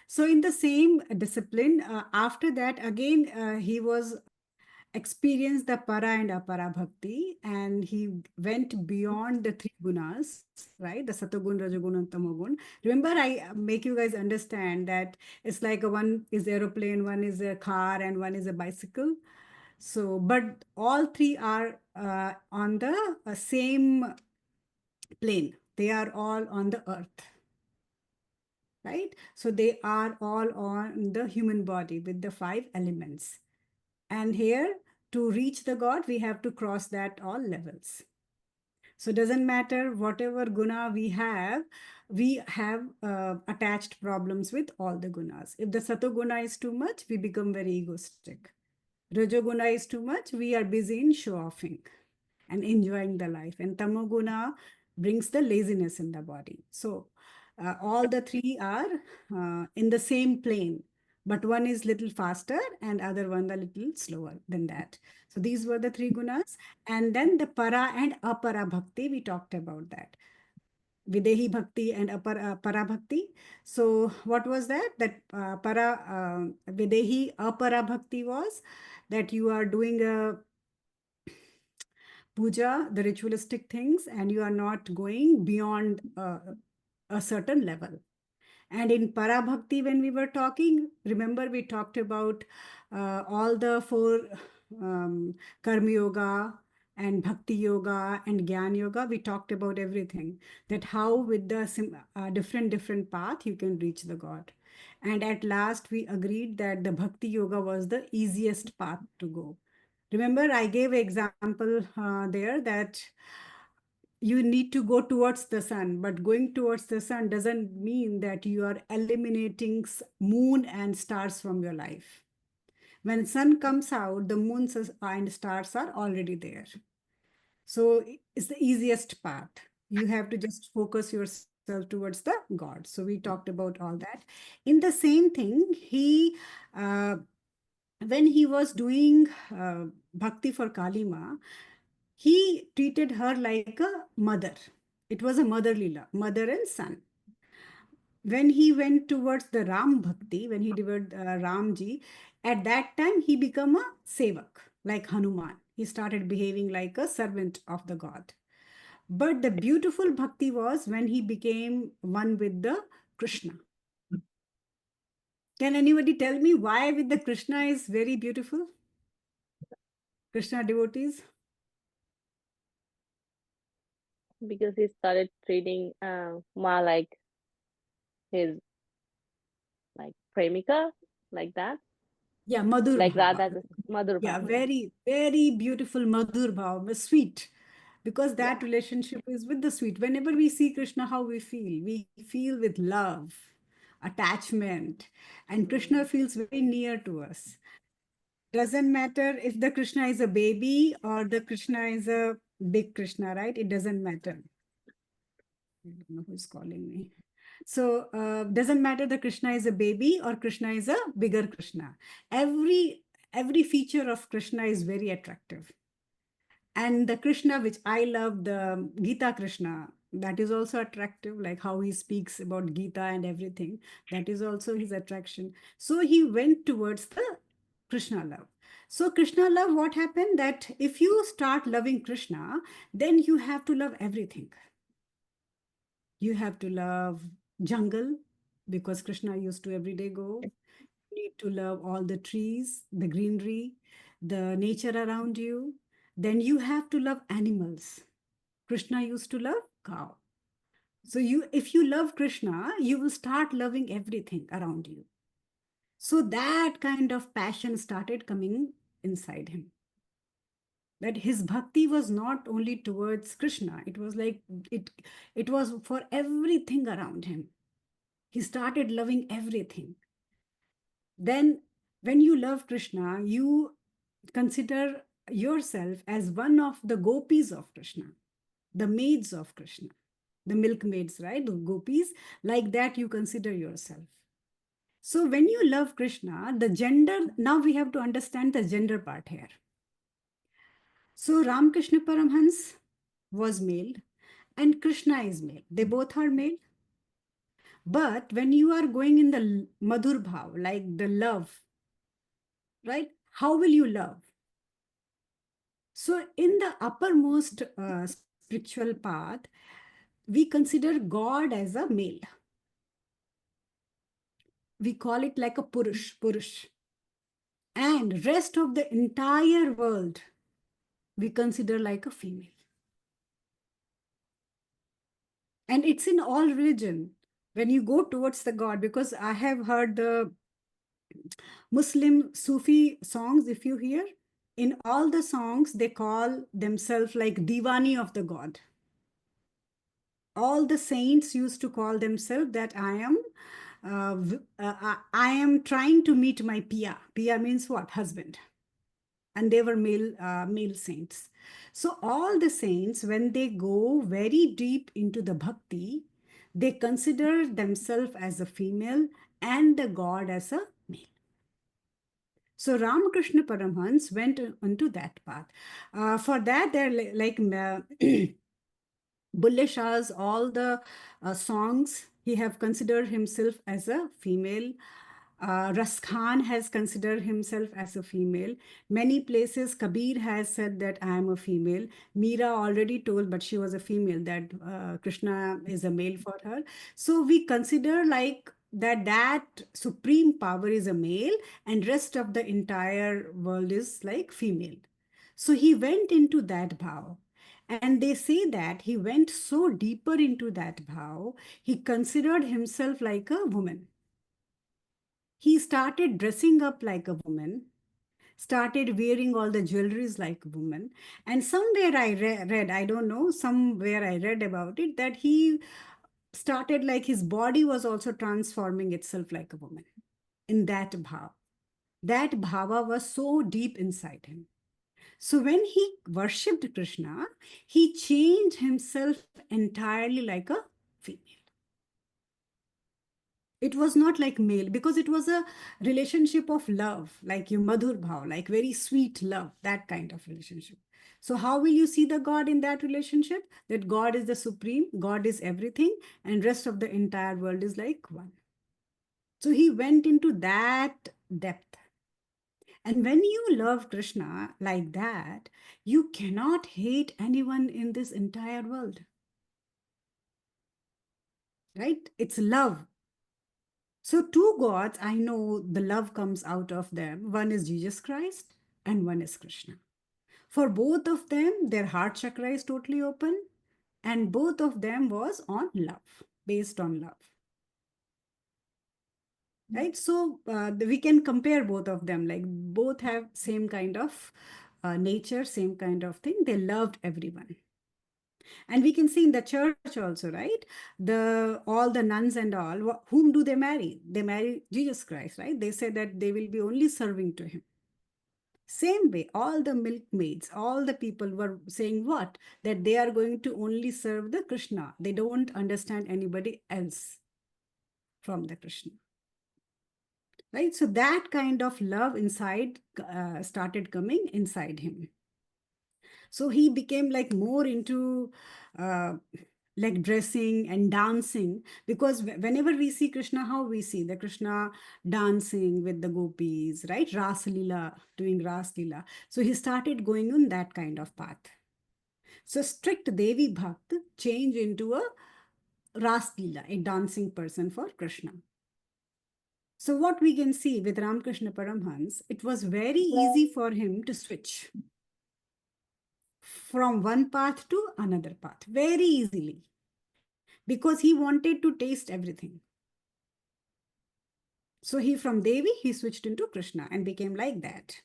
So in the same discipline, after that, again, he was experienced the para and apara bhakti, and he went beyond the three gunas, right? The satagun, rajagun, and tamagun. Remember, I make you guys understand that it's like a one is aeroplane, one is a car, and one is a bicycle. So, but all three are on the same plane. They are all on the earth, right? So they are all on the human body with the five elements. And here, to reach the God, we have to cross that all levels. So it doesn't matter whatever guna we have attached problems with all the gunas. If the satoguna is too much, we become very egoistic. Rajoguna is too much, we are busy in show-offing and enjoying the life. And tamoguna brings the laziness in the body. So all the three are in the same plane, but one is little faster and other one a little slower than that. So these were the three gunas. And then the para and apara bhakti, we talked about that. Videhi bhakti and para bhakti. So what was that? That videhi apara bhakti was that you are doing a puja, the ritualistic things, and you are not going beyond a certain level. And in Parabhakti, when we were talking, remember we talked about all the four Karma Yoga and Bhakti Yoga and Gyan Yoga. We talked about everything, that how with the different path you can reach the God. And at last we agreed that the Bhakti Yoga was the easiest path to go. Remember, I gave an example there that you need to go towards the sun, but going towards the sun doesn't mean that you are eliminating moon and stars from your life. When sun comes out, the moon and stars are already there. So it's the easiest path. You have to just focus yourself towards the God. So we talked about all that. In the same thing, when he was doing bhakti for Kalima, he treated her like a mother. It was a motherly love, mother and son. When he went towards the Ram Bhakti, when he did Ramji, at that time he became a sevak, like Hanuman. He started behaving like a servant of the God. But the beautiful bhakti was when he became one with the Krishna. Can anybody tell me why with the Krishna is very beautiful? Krishna devotees? Because he started treating Ma like his like premika, like that, Yeah, Madhur like Bhava. Radha, Madhur Yeah, Bhava. very, very beautiful Madhur Bhava, sweet. Because that Yeah. relationship is with the sweet. Whenever we see Krishna, how we feel? We feel with love, attachment, and Krishna Mm. feels very near to us. Doesn't matter if the Krishna is a baby or the Krishna is a big Krishna, right? It doesn't matter. I don't know who's calling me. So doesn't matter the Krishna is a baby or Krishna is a bigger Krishna. Every feature of Krishna is very attractive. And the Krishna which I love, the Gita Krishna, that is also attractive, like how he speaks about Gita and everything. That is also his attraction. So he went towards the Krishna love. So Krishna love, what happened? That if you start loving Krishna, then you have to love everything. You have to love jungle because Krishna used to every day go. You need to love all the trees, the greenery, the nature around you. Then you have to love animals. Krishna used to love cow. So if you love Krishna, you will start loving everything around you. So that kind of passion started coming inside him. That his bhakti was not only towards Krishna, it was like it, it was for everything around him. He started loving everything. Then, when you love Krishna, you consider yourself as one of the gopis of Krishna, the maids of Krishna, the milkmaids, right? The gopis, like that you consider yourself. So, when you love Krishna, the gender, now we have to understand the gender part here. So, Ramakrishna Paramhans was male and Krishna is male. They both are male. But when you are going in the madhur bhav, like the love, right? How will you love? So in the uppermost spiritual path, we consider God as a male. We call it like a purush. And rest of the entire world, we consider like a female. And it's in all religion. When you go towards the God, because I have heard the Muslim Sufi songs, if you hear, in all the songs, they call themselves like Diwani of the God. All the saints used to call themselves that I am trying to meet my Pia. Pia means what? Husband. And they were male saints. So all the saints, when they go very deep into the bhakti, they consider themselves as a female and the God as a male. So Ramakrishna Paramhans went onto that path. For that, they're like Bulle Shah's all the songs, he have considered himself as a female. Ras Khan has considered himself as a female. Many places, Kabir has said that I am a female. Meera already told, but she was a female, that Krishna is a male for her. So we consider like that supreme power is a male and rest of the entire world is like female. So he went into that bhav. And they say that he went so deeper into that bhav, he considered himself like a woman. He started dressing up like a woman, started wearing all the jewelries like a woman. And somewhere I read, I don't know, somewhere I read about it, that he started like his body was also transforming itself like a woman in that bhav. That bhava was so deep inside him. So when he worshipped Krishna, he changed himself entirely like a female. It was not like male because it was a relationship of love, like your madhur bhav, like very sweet love, that kind of relationship. So how will you see the God in that relationship? That God is the supreme, God is everything, and rest of the entire world is like one. So he went into that depth. And when you love Krishna like that, you cannot hate anyone in this entire world. Right? It's love. So, two gods, I know the love comes out of them. One is Jesus Christ and one is Krishna. For both of them, their heart chakra is totally open, and both of them was on love, based on love. Right? So, we can compare both of them, like both have same kind of nature, same kind of thing. They loved everyone. And we can see in the church also, right? The all the nuns and all, whom do they marry? They marry Jesus Christ, right? They say that they will be only serving to him. Same way, all the milkmaids, all the people were saying what? That they are going to only serve the Krishna. They don't understand anybody else from the Krishna. Right? So that kind of love inside started coming inside him. So he became like more into like dressing and dancing, because whenever we see Krishna, how we see the Krishna dancing with the gopis, right? Ras Leela, doing Ras Leela. So he started going on that kind of path. So strict Devi Bhakt changed into a Ras Leela, a dancing person for Krishna. So what we can see with Ramakrishna Paramhans, it was very easy for him to switch from one path to another path very easily, because he wanted to taste everything. So he from Devi, he switched into Krishna and became like that.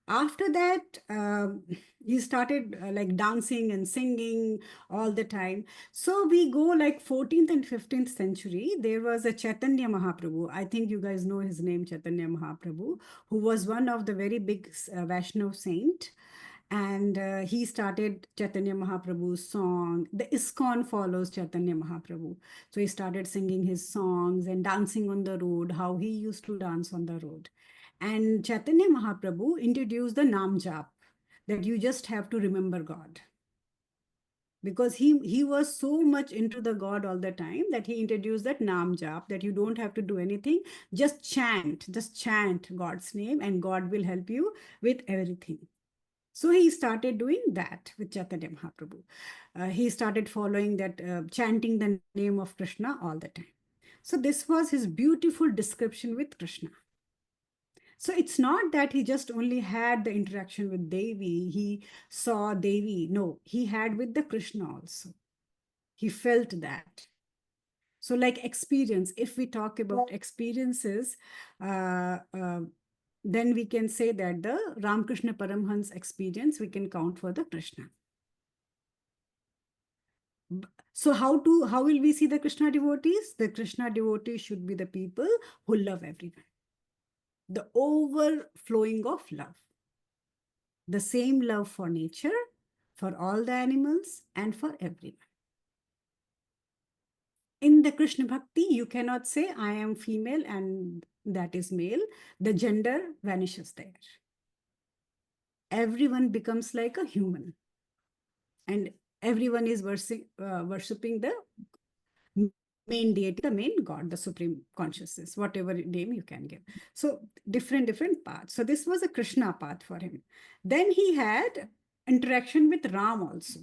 After that, he started like dancing and singing all the time. So we go like 14th and 15th century. There was a Chaitanya Mahaprabhu. I think you guys know his name, Chaitanya Mahaprabhu, who was one of the very big Vaishnav saint. And he started Chaitanya Mahaprabhu's song. The ISKCON follows Chaitanya Mahaprabhu. So he started singing his songs and dancing on the road, how he used to dance on the road. And Chaitanya Mahaprabhu introduced the Nam Jap, that you just have to remember God. because he was so much into the God all the time that he introduced that Nam Jap, that you don't have to do anything, just chant God's name and God will help you with everything. So he started doing that with Chaitanya Mahaprabhu. He started following that, chanting the name of Krishna all the time. So this was his beautiful description with Krishna. So it's not that he just only had the interaction with Devi, he saw Devi. No, he had with the Krishna also. He felt that. So, like experience, if we talk about experiences, then we can say that the Ramakrishna Paramhans experience we can count for the Krishna. So how will we see the Krishna devotees? The Krishna devotees should be the people who love everyone. The overflowing of love. The same love for nature, for all the animals, and for everyone. In the Krishna Bhakti, you cannot say, I am female and that is male. The gender vanishes there. Everyone becomes like a human. And everyone is worshipping the main deity, the main God, the supreme consciousness, whatever name you can give. So different paths. So this was a Krishna path for him. Then he had interaction with Ram also.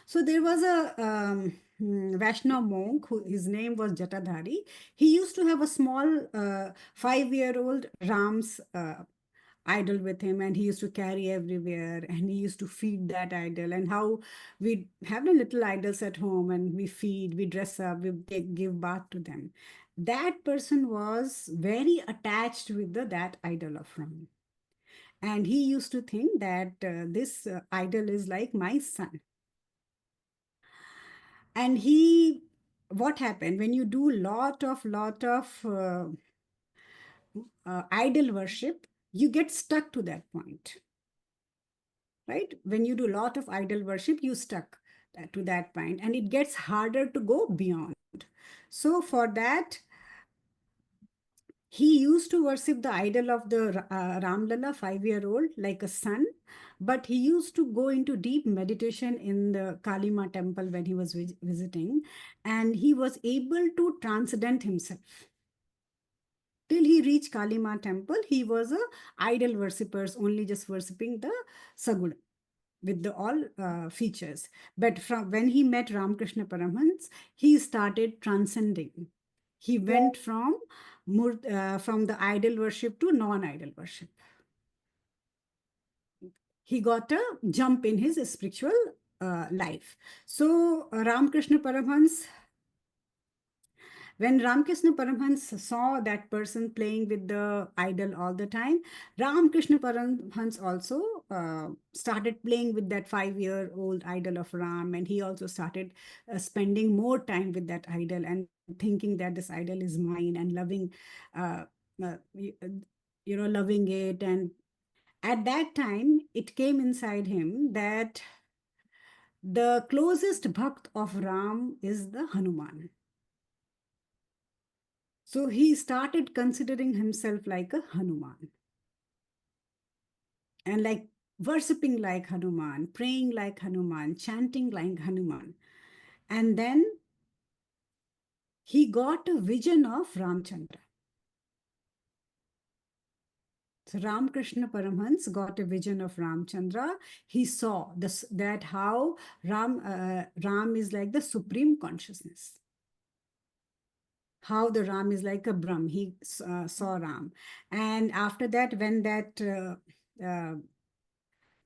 So there was a Vaishnav monk who his name was Jatadhari. He used to have a small 5-year-old Ram's idol with him, and he used to carry everywhere, and he used to feed that idol. And how we have the little idols at home, and we feed, we dress up, we give bath to them. That person was very attached with that idol of Ram. And he used to think that this idol is like my son. And what happened when you do lot of idol worship, you get stuck to that point, right? When you do a lot of idol worship, you stuck to that point, and it gets harder to go beyond. So for that, he used to worship the idol of the Ramlala 5-year-old like a son, but he used to go into deep meditation in the Kalima temple when he was visiting, and he was able to transcend himself. Till he reached Kalima temple, he was a idol worshippers, only just worshipping the Saguna with the all features. But from when he met Ramakrishna Paramhans, he started transcending. He went from the idol worship to non-idol worship. He got a jump in his spiritual life. So Ramakrishna Paramhans, when Ramakrishna Paramhans saw that person playing with the idol all the time, Ramakrishna Paramhans also started playing with that 5-year-old idol of Ram, and he also started spending more time with that idol and thinking that this idol is mine, and loving, uh, uh, you, loving it. And at that time, it came inside him that the closest bhakt of Ram is the Hanuman. So he started considering himself like a Hanuman, and like worshipping like Hanuman, praying like Hanuman, chanting like Hanuman. And then he got a vision of Ramchandra. So Ramakrishna Paramhans got a vision of Ramchandra. He saw that how Ram is like the supreme consciousness. How the Ram is like a Brahm. He saw Ram. And after that, when that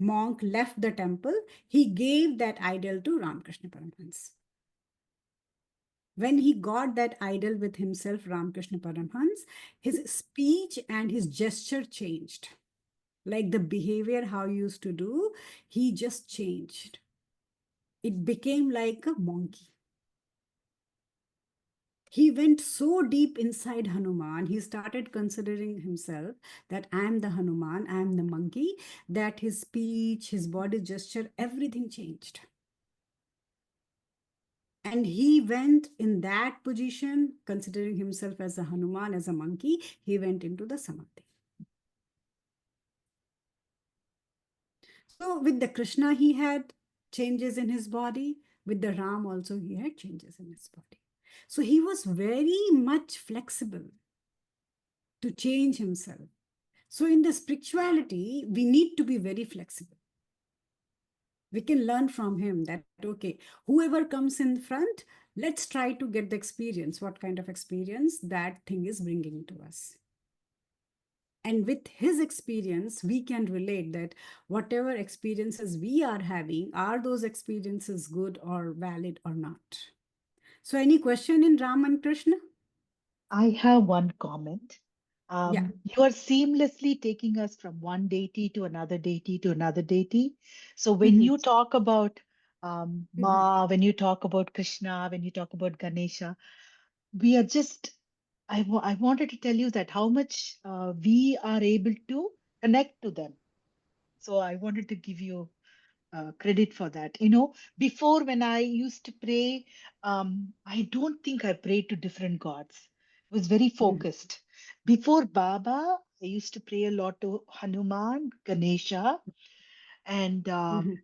monk left the temple, he gave that idol to Ramakrishna Paramhans. When he got that idol with himself, Ramakrishna Paramhans, his speech and his gesture changed. Like the behavior how he used to do, he just changed. It became like a monkey. He went so deep inside Hanuman, he started considering himself that I am the Hanuman, I am the monkey, that his speech, his body gesture, everything changed. And he went in that position, considering himself as a Hanuman, as a monkey, he went into the Samadhi. So with the Krishna, he had changes in his body. With the Ram also, he had changes in his body. So he was very much flexible to change himself. So in the spirituality, we need to be very flexible. We can learn from him that, okay, whoever comes in front, let's try to get the experience, what kind of experience that thing is bringing to us. And with his experience, we can relate that whatever experiences we are having, are those experiences good or valid or not? So any question in Ram and Krishna? I have one comment. Yeah. You are seamlessly taking us from one deity to another deity to another deity. So when Mhm, you talk about mhm, Ma, when you talk about Krishna, when you talk about Ganesha, we are just, I wanted to tell you that how much we are able to connect to them. So I wanted to give you credit for that. You know, before when I used to pray, I don't think I prayed to different gods. It was very mhm, focused. Before Baba, I used to pray a lot to Hanuman, Ganesha, and mhm,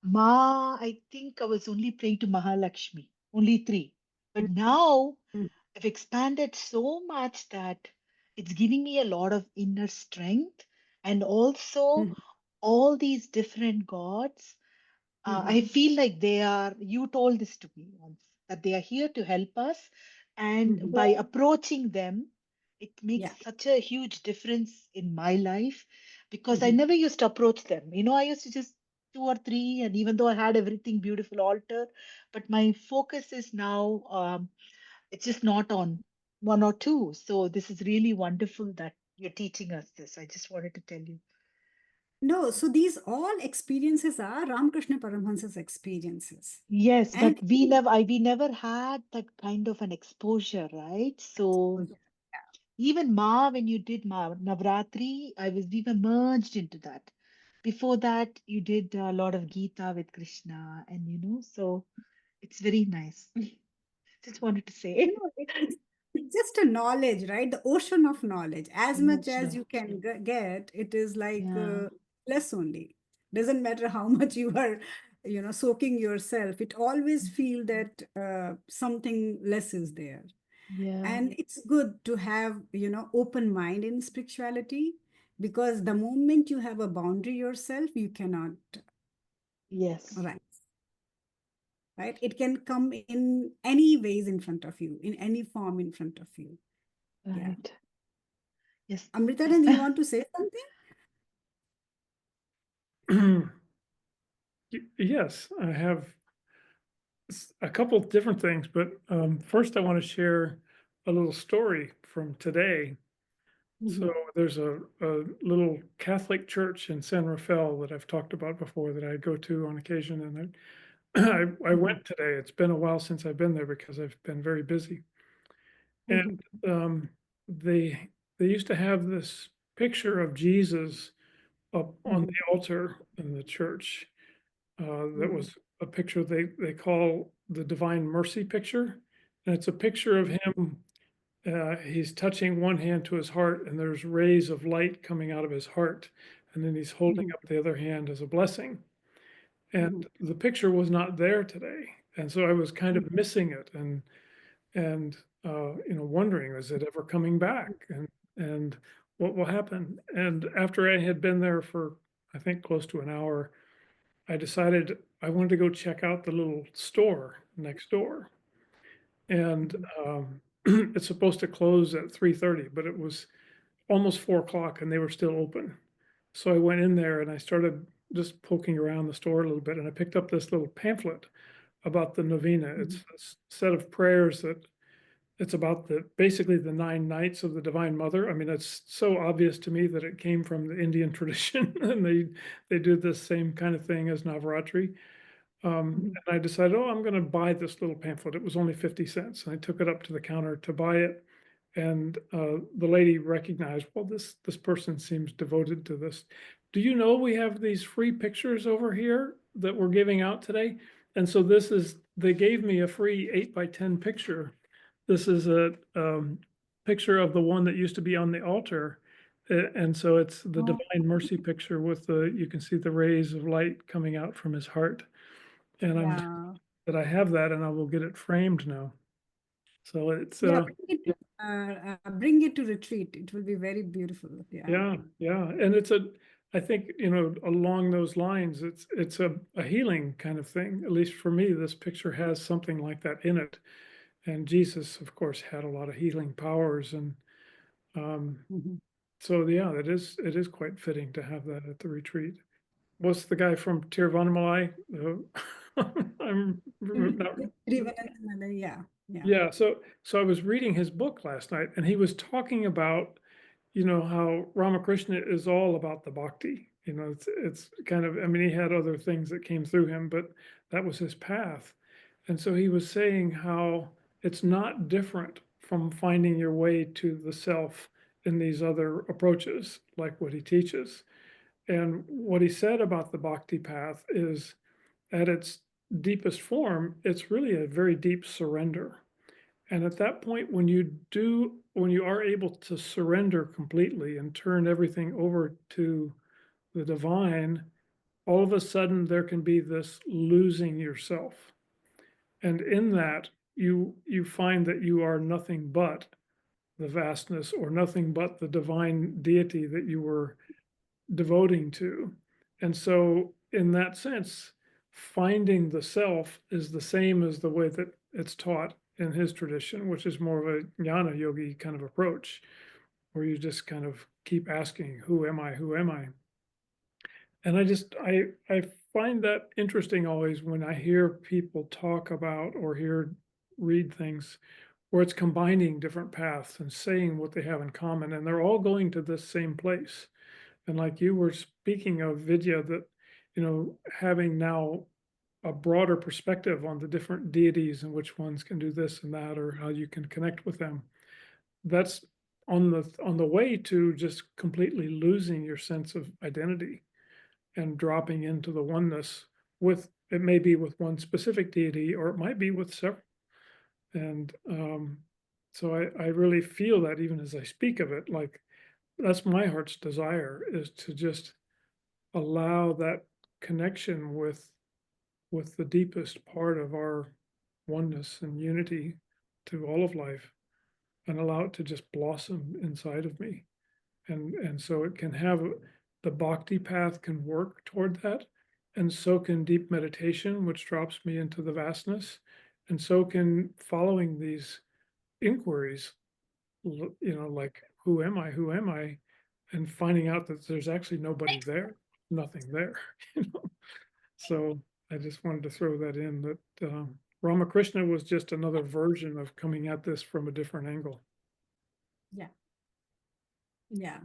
Ma. I think I was only praying to Mahalakshmi, only three. But now mhm, I've expanded so much that it's giving me a lot of inner strength, and also mhm, all these different gods. mhm, I feel like they are, you told this to me once, that they are here to help us. And mhm. by approaching them, it makes Yeah. such a huge difference in my life because I Mhm. never used to approach them. You know, I used to just two or three, and even though I had everything beautiful altar, but my focus is now, it's just not on one or two. So this is really wonderful that you're teaching us this. I just wanted to tell you. No, so these all experiences are Ramakrishna Paramahansa's experiences. Yes, And but we never had that kind of an exposure, right? So even Ma, when you did Ma Navratri, we were merged into that. Before that, you did a lot of Gita with Krishna, and so it's very nice. Just wanted to you say know, it's just a knowledge, right? The ocean of knowledge. As much as emotional. you can get, it is like Yeah. less only. Doesn't matter how much you are, soaking yourself. It always feel that something less is there. Yeah. And it's good to have, open mind in spirituality, because the moment you have a boundary yourself, you cannot Yes. rise, right? It can come in any ways in front of you, in any form in front of you. Yeah. Right. Yes. Amrita, do you want to say something? Yes, I have a couple different things, but first I want to share a little story from today. So there's a little Catholic church in San Rafael that I've talked about before that I go to on occasion, and I Mhm, went today. It's been a while since I've been there because I've been very busy. And mhm, um, they used to have this picture of Jesus up on mhm, the altar in the church. That mhm, was a picture they call the Divine Mercy picture. And it's a picture of him. He's touching one hand to his heart, and there's rays of light coming out of his heart. And then he's holding mhm, up the other hand as a blessing. And mhm, the picture was not there today. And so I was kind mhm, of missing it and wondering, is it ever coming back? And what will happen? And after I had been there for, I think, close to an hour, I decided I wanted to go check out the little store next door. And mhm, it's supposed to close at 3:30, but it was almost 4 o'clock and they were still open. So I went in there and I started just poking around the store a little bit, and I picked up this little pamphlet about the novena. It's mhm, a set of prayers that it's about basically the 9 nights of the Divine Mother. I mean, it's so obvious to me that it came from the Indian tradition, and they do the same kind of thing as Navaratri. mhm, And I decided, oh, I'm going to buy this little pamphlet. It was only 50 cents. And I took it up to the counter to buy it. And the lady recognized, well, this person seems devoted to this. Do you know we have these free pictures over here that we're giving out today? And so they gave me a free 8x10 picture. This is a picture of the one that used to be on the altar. And so it's the oh, Divine Mercy picture with you can see the rays of light coming out from his heart. And I'm Yeah. that I have that, and I will get it framed now. So it's Yeah, bring it to retreat. It will be very beautiful. Yeah. yeah, and I think, along those lines, it's a healing kind of thing. At least for me, this picture has something like that in it. And Jesus, of course, had a lot of healing powers, and Mhm. so yeah, it is quite fitting to have that at the retreat. What's the guy from Tiruvannamalai? I'm not. Trivananthamala, yeah. Yeah, so I was reading his book last night, and he was talking about, how Ramakrishna is all about the bhakti. It's kind of, I mean, he had other things that came through him, but that was his path. And so he was saying how it's not different from finding your way to the self in these other approaches, like what he teaches. And what he said about the bhakti path is, at its deepest form, it's really a very deep surrender. And at that point, when you are able to surrender completely and turn everything over to the divine, all of a sudden there can be this losing yourself. And in that, you find that you are nothing but the vastness, or nothing but the divine deity that you were devoting to. And so, in that sense, finding the self is the same as the way that it's taught in his tradition, which is more of a jnana yogi kind of approach, where you just kind of keep asking, who am I? Who am I? And I find that interesting always when I hear people talk about or read things where it's combining different paths and saying what they have in common, and they're all going to this same place. And like you were speaking of, Vidya, that, having now a broader perspective on the different deities and which ones can do this and that, or how you can connect with them, that's on the way to just completely losing your sense of identity and dropping into the oneness with, it may be with one specific deity, or it might be with several. And so I really feel that even as I speak of it, like that's my heart's desire, is to just allow that connection with the deepest part of our oneness and unity to all of life, and allow it to just blossom inside of me. And so it can have, the bhakti path can work toward that, and so can deep meditation, which drops me into the vastness, and so can following these inquiries, like, who am I? Who am I? And finding out that there's actually nobody there, nothing there. So I just wanted to throw that in, that Ramakrishna was just another version of coming at this from a different angle. Yeah. Yeah.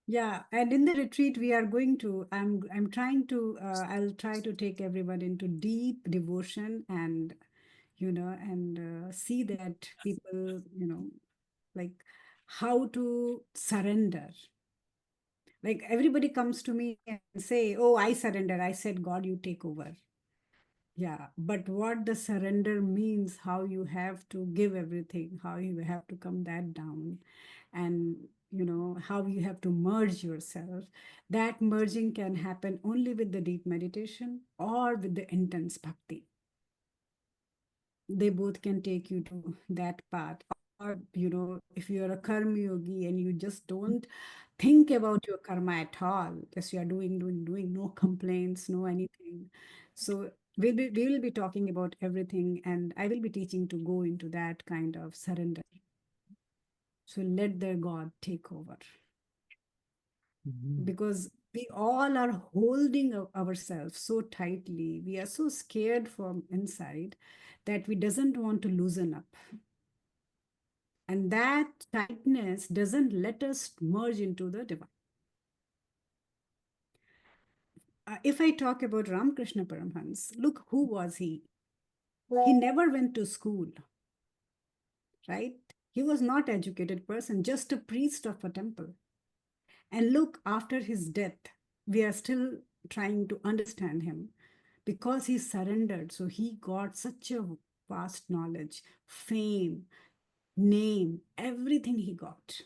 Yeah. And in the retreat, we are going to, I'm trying to, I'll try to take everyone into deep devotion, and, see that people, like how to surrender. Like everybody comes to me and say, oh, I surrender. I said, God, you take over. Yeah, but what the surrender means, how you have to give everything, how you have to come that down, and how you have to merge yourself. That merging can happen only with the deep meditation or with the intense bhakti. They both can take you to that path. Or, if you're a karma yogi and you just don't think about your karma at all, just you are doing, no complaints, no anything. So we will be talking about everything, and I will be teaching to go into that kind of surrender. So let their God take over, because we all are holding ourselves so tightly. We are so scared from inside that we doesn't want to loosen up. And that tightness doesn't let us merge into the divine. If I talk about Ramakrishna Paramhans, look, who was he? He never went to school, right? He was not an educated person, just a priest of a temple. And look, after his death, we are still trying to understand him because he surrendered. So he got such a vast knowledge, fame, name, everything he got.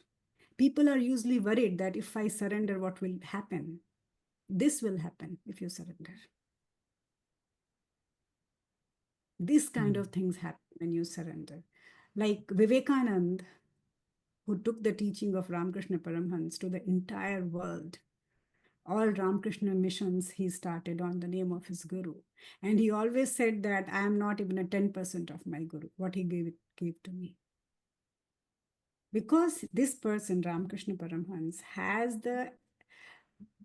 People are usually worried that if I surrender, what will happen? This will happen if you surrender. This kind of things happen when you surrender. Like Vivekanand, who took the teaching of Ramakrishna Paramhans to the entire world. All Ramakrishna missions he started on the name of his guru. And he always said that I am not even a 10% of my guru, what he gave to me. Because this person, Ramakrishna Paramhans, has the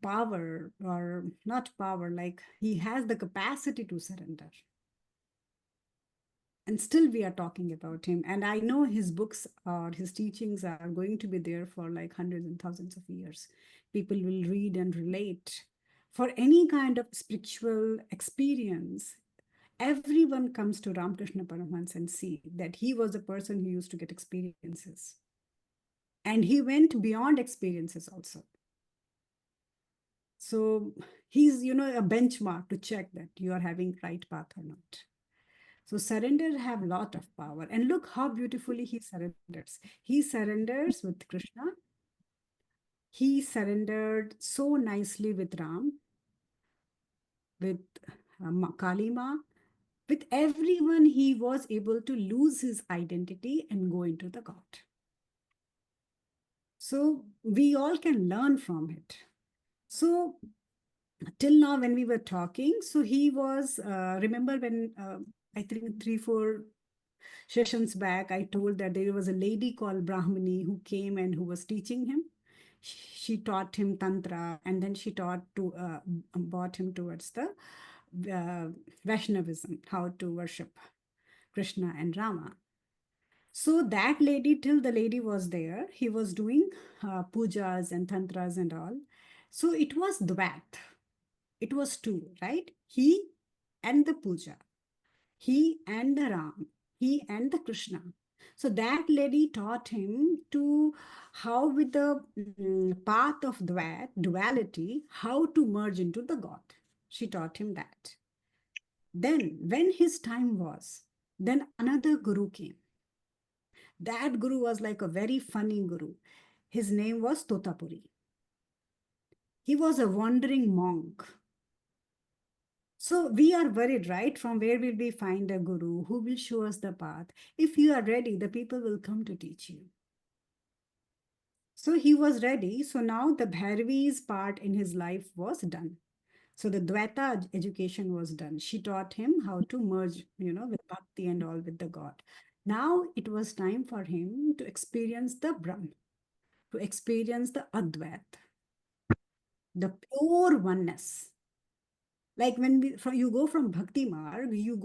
power, or not power, like he has the capacity to surrender. And still we are talking about him. And I know his books or his teachings are going to be there for like hundreds and thousands of years. People will read and relate. For any kind of spiritual experience, everyone comes to Ramakrishna Paramhans and see that he was a person who used to get experiences. And he went beyond experiences also. So he's, you know, a benchmark to check that you are having right path or not. So surrender have lot of power. And look how beautifully he surrenders. He surrenders with Krishna. He surrendered so nicely with Ram, with Kalima. With everyone, he was able to lose his identity and go into the God. So we all can learn from it. So till now when we were talking, so he was, remember when I think 3-4 sessions back, I told that there was a lady called Brahmani who came and who was teaching him. She taught him Tantra, and then she brought him towards the Vaishnavism, how to worship Krishna and Rama. So that lady, till the lady was there, he was doing pujas and tantras and all. So it was Dvat. It was two, right? He and the puja. He and the Ram. He and the Krishna. So that lady taught him to how with the path of Dvat, duality, how to merge into the God. She taught him that. Then when his time was, then another guru came. That guru was like a very funny guru. His name was Totapuri. He was a wandering monk. So we are worried, right? From where will we find a guru who will show us the path? If you are ready, the people will come to teach you. So he was ready. So now the Bhairavi's part in his life was done. So the Dvaita education was done. She taught him how to merge, you know, with Bhakti and all with the God. Now it was time for him to experience the Brahm, to experience the Advait, the pure oneness. Like when you go from Bhakti Marg, you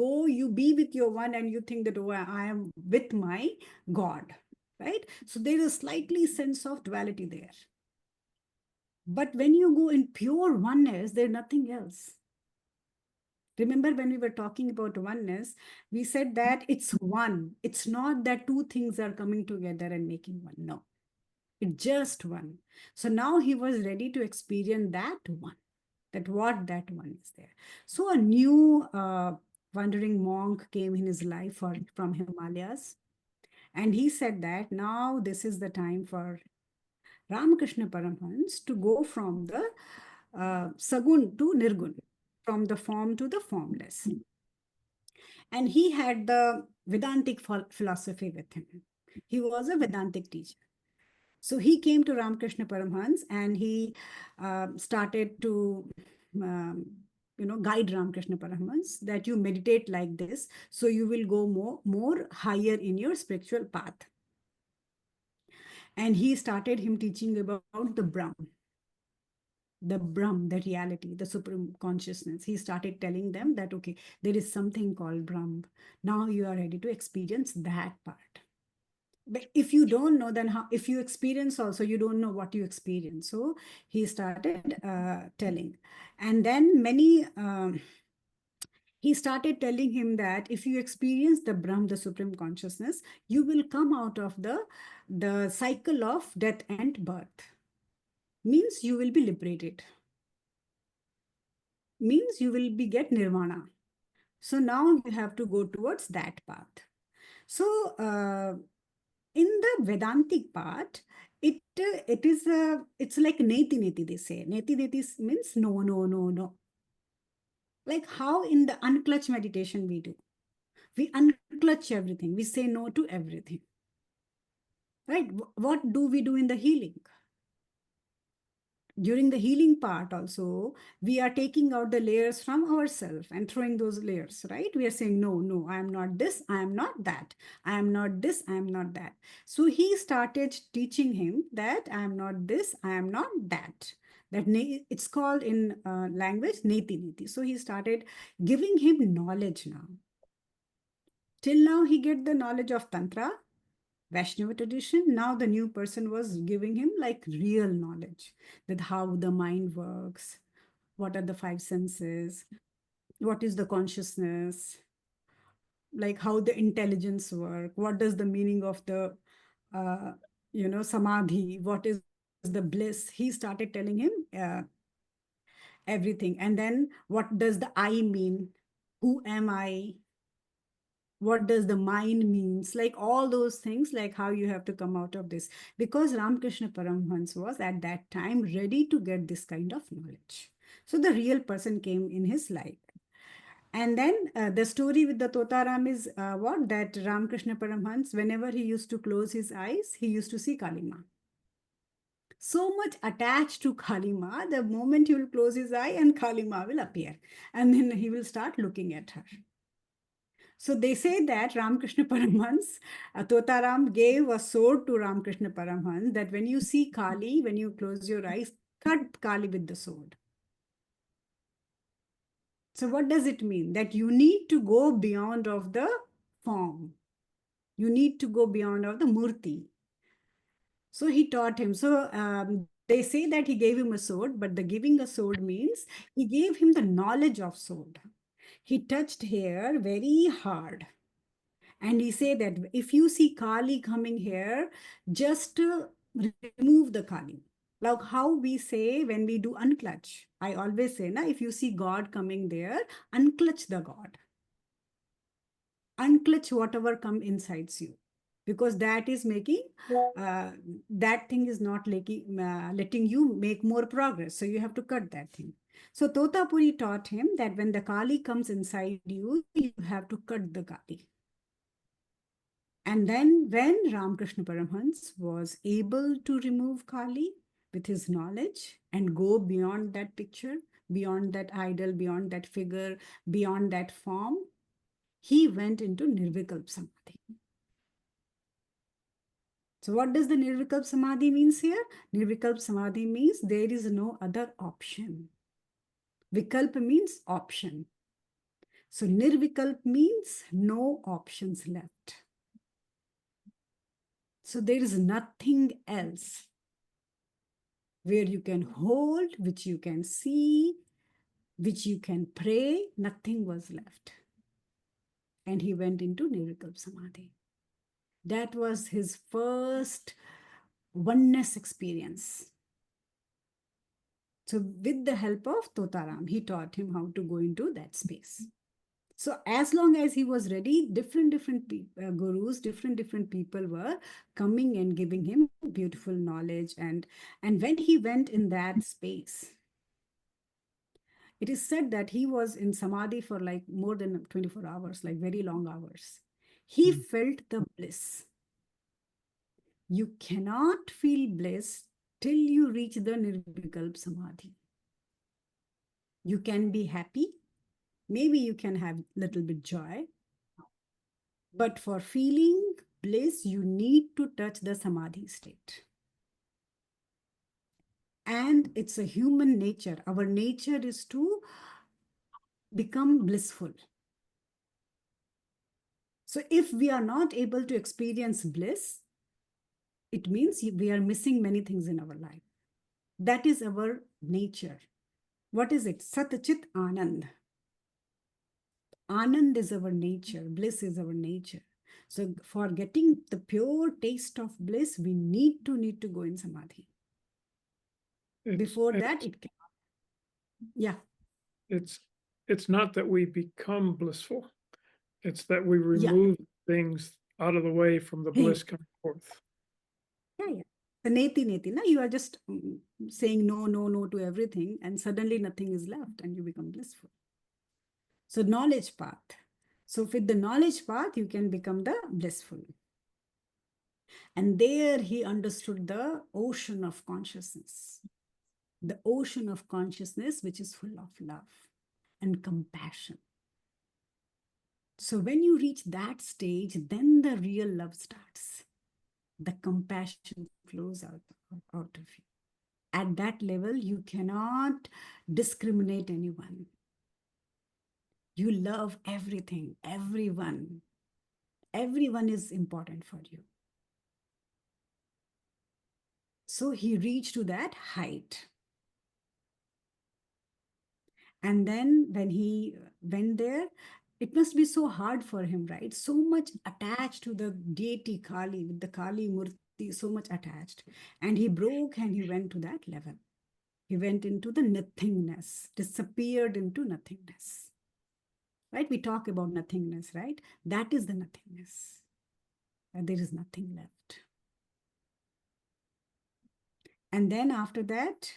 be with your one and you think that, oh, I am with my God, right? So there is a slightly sense of duality there. But when you go in pure oneness, there's nothing else. Remember when we were talking about oneness, we said that it's one. It's not that two things are coming together and making one. No, it's just one. So now he was ready to experience that one. That one is there. So a new wandering monk came in his life from Himalayas. And he said that now this is the time for Ramakrishna Paramhans to go from the Sagun to Nirgun, from the form to the formless. And he had the Vedantic philosophy with him. He was a Vedantic teacher. So he came to Ramakrishna Paramhans and he started to, guide Ramakrishna Paramhans that you meditate like this, so you will go more higher in your spiritual path. And he started him teaching about the Brahm, the reality, the supreme consciousness. He started telling them that, okay, there is something called Brahm. Now you are ready to experience that part. But if you don't know, then how, if you experience also, you don't know what you experience. So he started telling. And then he started telling him that if you experience the Brahm, the supreme consciousness, you will come out of the cycle of death and birth. Means you will be liberated. Means you will get nirvana. So now you have to go towards that path. So in the Vedantic part, it's like neti, they say. Neti means no. Like how in the unclutch meditation we do. We unclutch everything. We say no to everything. Right? What do we do in the healing? During the healing part also, we are taking out the layers from ourselves and throwing those layers, right? We are saying, no, no, I am not this, I am not that, I am not this, I am not that. So he started teaching him that I am not this, I am not that. It's called in language, neti neti. So he started giving him knowledge now. Till now, he get the knowledge of Tantra, Vaishnava tradition. Now the new person was giving him like real knowledge, that how the mind works, what are the five senses, what is the consciousness, like how the intelligence work, what does the meaning of the samadhi, what is the bliss. He started telling him everything. And then what does the I mean? Who am I? What does the mind means, like all those things, like how you have to come out of this, because Ramakrishna Paramhans was at that time ready to get this kind of knowledge. So the real person came in his life. And then the story with the Totaram is what, that Ramakrishna Paramhans, whenever he used to close his eyes, he used to see Kalima. So much attached to Kalima, the moment he will close his eye and Kalima will appear, and then he will start looking at her. So they say that Ramakrishna Paramhans, Totaram gave a sword to Ramakrishna Paramhans, that when you see Kali, when you close your eyes, cut Kali with the sword. So what does it mean? That you need to go beyond of the form. You need to go beyond of the murti. So he taught him. So they say that he gave him a sword, but the giving a sword means he gave him the knowledge of sword. He touched here very hard. And he said that if you see Kali coming here, just remove the Kali. Like how we say when we do unclutch. I always say, if you see God coming there, unclutch the God. Unclutch whatever come inside you. Because that is making, that thing is not letting you make more progress. So you have to cut that thing. So Totapuri taught him that when the Kali comes inside you, you have to cut the Kali. And then when Ramakrishna Paramhans was able to remove Kali with his knowledge and go beyond that picture, beyond that idol, beyond that figure, beyond that form, he went into Nirvikalp Samadhi. So what does the Nirvikalp Samadhi means here? Nirvikalp Samadhi means there is no other option. Vikalpa means option. So Nirvikalp means no options left. So there is nothing else where you can hold, which you can see, which you can pray. Nothing was left. And he went into Nirvikalp Samadhi. That was his first oneness experience. So with the help of Totaram, he taught him how to go into that space. So as long as he was ready, different gurus, different people were coming and giving him beautiful knowledge. And when he went in that space, it is said that he was in Samadhi for like more than 24 hours, like very long hours. He felt the bliss. You cannot feel bliss till you reach the Nirvikalp Samadhi. You can be happy. Maybe you can have a little bit joy. But for feeling bliss, you need to touch the Samadhi state. And it's a human nature. Our nature is to become blissful. So if we are not able to experience bliss, it means we are missing many things in our life. That is our nature. What is it? Sat Chit Anand. Anand is our nature. Bliss is our nature. So for getting the pure taste of bliss, we need to go in Samadhi. Before that, it can. Yeah. It's not that we become blissful. It's that we remove things out of the way from the bliss coming forth. Yeah. The neti, you are just saying no to everything, and suddenly nothing is left and you become blissful. So knowledge path. So with the knowledge path, you can become the blissful. And there he understood the ocean of consciousness, the ocean of consciousness, which is full of love and compassion. So when you reach that stage, then the real love starts. The compassion flows out of you. At that level, you cannot discriminate anyone. You love everything, everyone. Everyone is important for you. So he reached to that height. And then when he went there, it must be so hard for him, right? So much attached to the deity Kali, with the Kali Murti, so much attached. And he broke and he went to that level. He went into the nothingness, disappeared into nothingness. Right? We talk about nothingness, right? That is the nothingness. And there is nothing left. And then after that,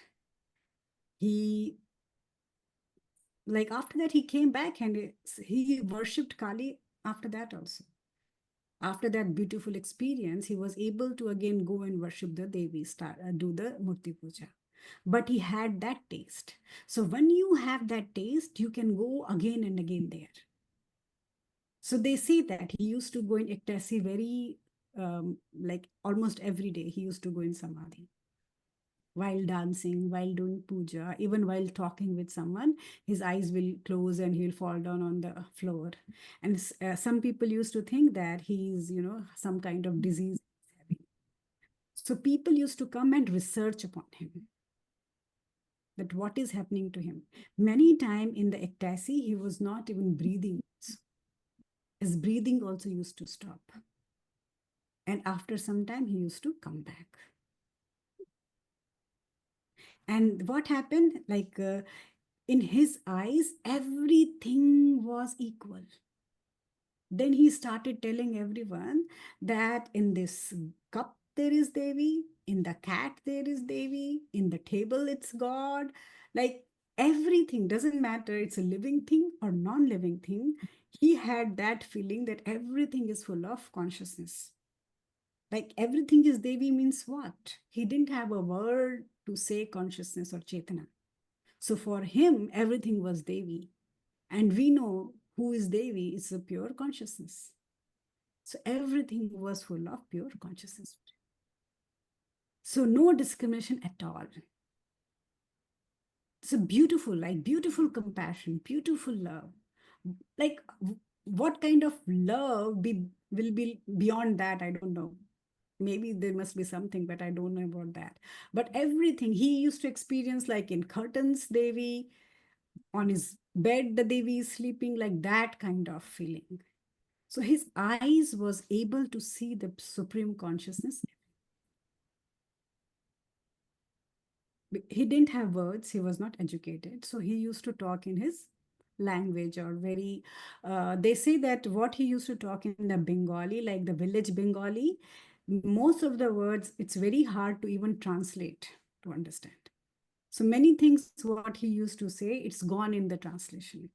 after that, he came back and he worshipped Kali after that also. After that beautiful experience, he was able to again go and worship the Devi, do the Murti Puja. But he had that taste. So when you have that taste, you can go again and again there. So they say that he used to go in ecstasy very, almost every day. He used to go in Samadhi. While dancing, while doing puja, even while talking with someone, his eyes will close and he'll fall down on the floor. And some people used to think that he's, some kind of disease. So people used to come and research upon him, that what is happening to him. Many times in the ecstasy, he was not even breathing. His breathing also used to stop. And after some time, he used to come back. And what happened? In his eyes, everything was equal. Then he started telling everyone that in this cup there is Devi, in the cat there is Devi, in the table it's God. Like everything doesn't matter, it's a living thing or non-living thing. He had that feeling that everything is full of consciousness. Like everything is Devi means what? He didn't have a word to say consciousness or Chetana. So for him, everything was Devi. And we know who is Devi is a pure consciousness. So everything was full of pure consciousness. So no discrimination at all. It's a beautiful compassion, beautiful love. Like what kind of love will be beyond that? I don't know. Maybe there must be something, but I don't know about that. But everything he used to experience, like in curtains, Devi, on his bed, the Devi is sleeping, like that kind of feeling. So his eyes was able to see the supreme consciousness. He didn't have words, he was not educated. So he used to talk in his language or they say that what he used to talk in the Bengali, like the village Bengali, most of the words, it's very hard to even translate to understand. So many things what he used to say, it's gone in the translation.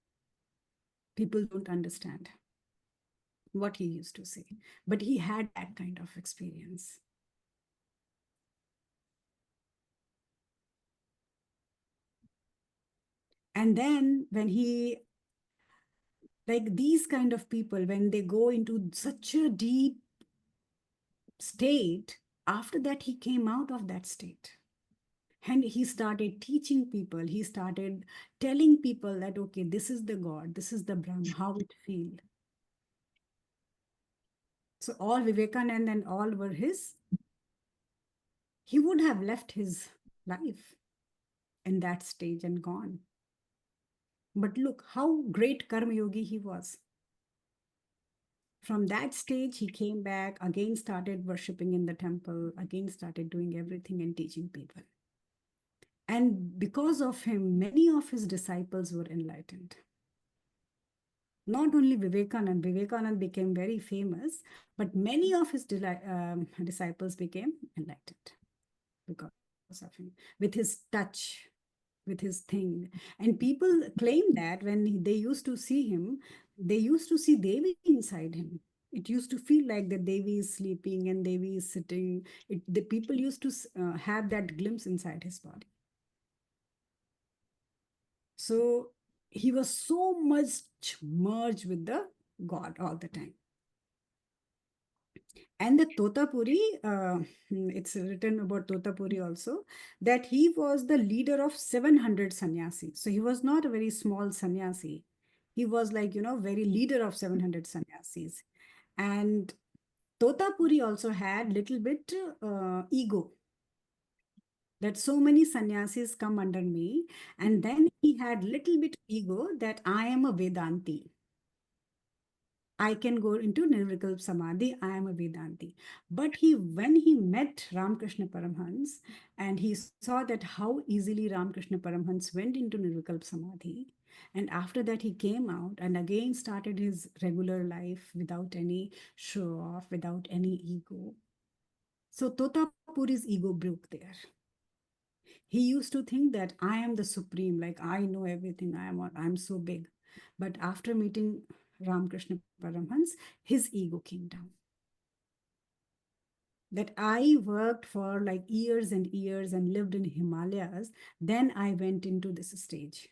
People don't understand what he used to say, but he had that kind of experience. And then when these kind of people, when they go into such a deep state, after that he came out of that state. And he started teaching people. He started telling people that, okay, this is the God, this is the Brahma, how it feels. So all Vivekananda and all were his. He would have left his life in that stage and gone. But look how great Karma Yogi he was. From that stage, he came back, again started worshipping in the temple, again started doing everything and teaching people. And because of him, many of his disciples were enlightened. Not only Vivekananda became very famous, but many of his disciples became enlightened because of him, with his touch. with his thing. And people claim that when they used to see him, they used to see Devi inside him. It used to feel like that Devi is sleeping and Devi is sitting. The people used to have that glimpse inside his body. So he was so much merged with the God all the time. And the Totapuri, it's written about Totapuri also, that he was the leader of 700 sannyasis. So he was not a very small sannyasi. He was like, very leader of 700 sannyasis. And Totapuri also had little bit ego, that so many sannyasis come under me. And then he had little bit ego that I am a Vedanti. I can go into Nirvikalp Samadhi, I am a Vedanti. But when he met Ramakrishna Paramhans and he saw that how easily Ramakrishna Paramhans went into Nirvikalp Samadhi, and after that he came out and again started his regular life without any show off, without any ego. So Totapuri's ego broke there. He used to think that I am the supreme, like I know everything, I'm so big. But after meeting Ramakrishna Paramhans, his ego came down. That I worked for like years and years and lived in Himalayas, then I went into this stage.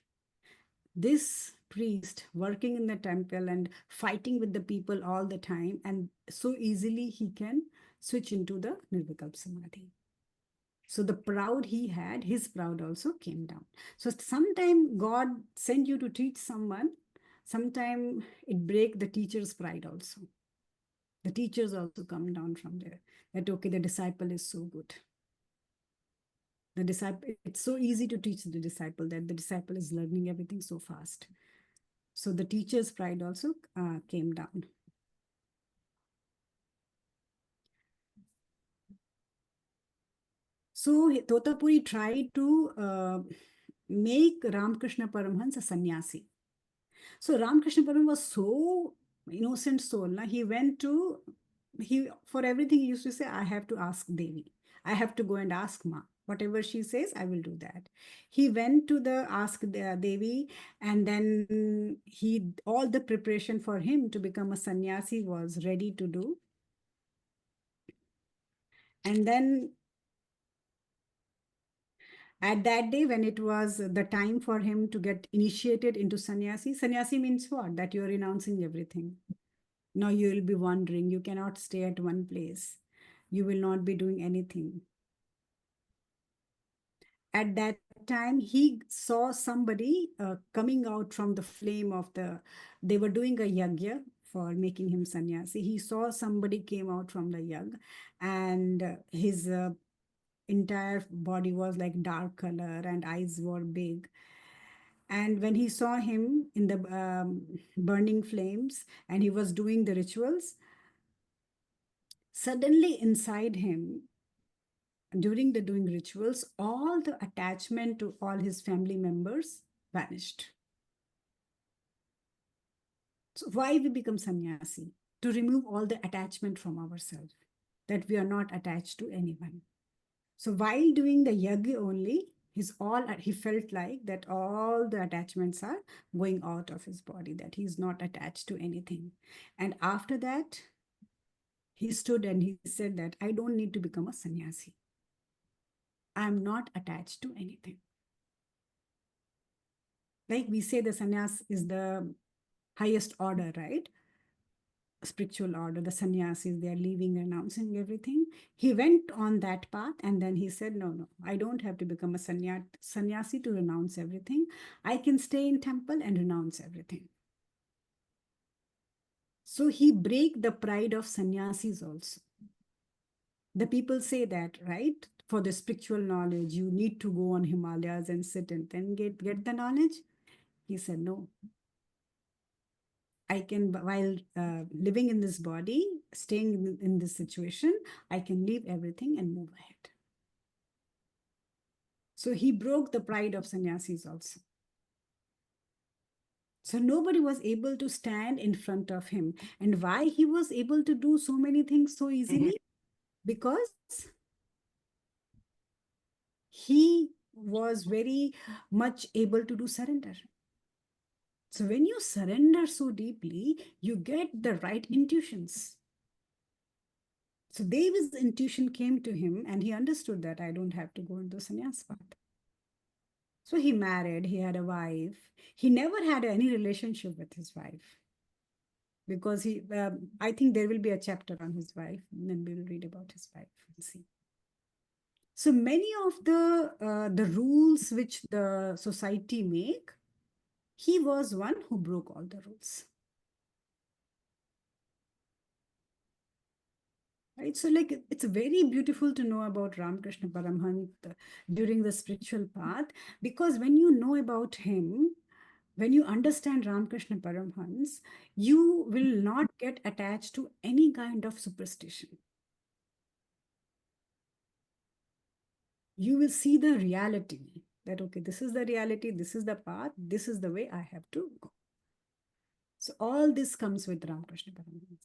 This priest working in the temple and fighting with the people all the time, and so easily he can switch into the Nirvikalp Samadhi. So the proud he had, his proud also came down. So sometime God send you to teach someone, sometime it break the teacher's pride also. The teachers also come down from there. That okay, the disciple is so good. The disciple, it's so easy to teach the disciple that the disciple is learning everything so fast. So the teacher's pride also came down. So Totapuri tried to make Ramakrishna Paramhans a sannyasi. So Ramakrishna Param was so innocent soul. He for everything he used to say, I have to ask Devi. I have to go and ask Ma. Whatever she says, I will do that. He went to the ask Devi, and then all the preparation for him to become a sannyasi was ready to do. And then at that day, when it was the time for him to get initiated into sannyasi means what? That you're renouncing everything. Now you will be wandering. You cannot stay at one place. You will not be doing anything. At that time, he saw somebody coming out from the flame of they were doing a yagya for making him sannyasi. He saw somebody came out from the yag, and his entire body was like dark color and eyes were big. And when he saw him in the burning flames and he was doing the rituals, suddenly inside him, during the doing rituals, all the attachment to all his family members vanished. So why we become sannyasi? To remove all the attachment from ourselves, that we are not attached to anyone. So while doing the yagya only, he felt like that all the attachments are going out of his body, that he's not attached to anything. And after that, he stood and he said that I don't need to become a sannyasi. I'm not attached to anything. Like we say, the sannyas is the highest order, right? Spiritual order, the sannyasis, they are leaving, renouncing everything. He went on that path and then he said, no, I don't have to become a sannyasi to renounce everything. I can stay in temple and renounce everything. So he break the pride of sannyasis also. The people say that, right? For the spiritual knowledge, you need to go on Himalayas and sit and then get the knowledge. He said, no. I can, while living in this body, staying in this situation, I can leave everything and move ahead. So he broke the pride of sannyasis also. So nobody was able to stand in front of him. And why he was able to do so many things so easily? Because he was very much able to do surrender. So when you surrender so deeply, you get the right intuitions. So Devi's intuition came to him and he understood that I don't have to go into sannyas path. So he married, he had a wife. He never had any relationship with his wife because I think there will be a chapter on his wife and then we will read about his wife and see. So many of the rules which the society make, he was one who broke all the rules. Right? So like it's very beautiful to know about Ramakrishna Paramhans during the spiritual path, because when you know about him, when you understand Ramakrishna Paramhans, you will not get attached to any kind of superstition. You will see the reality that, okay, this is the reality, this is the path, this is the way I have to go. So all this comes with Ramakrishna Paramhans.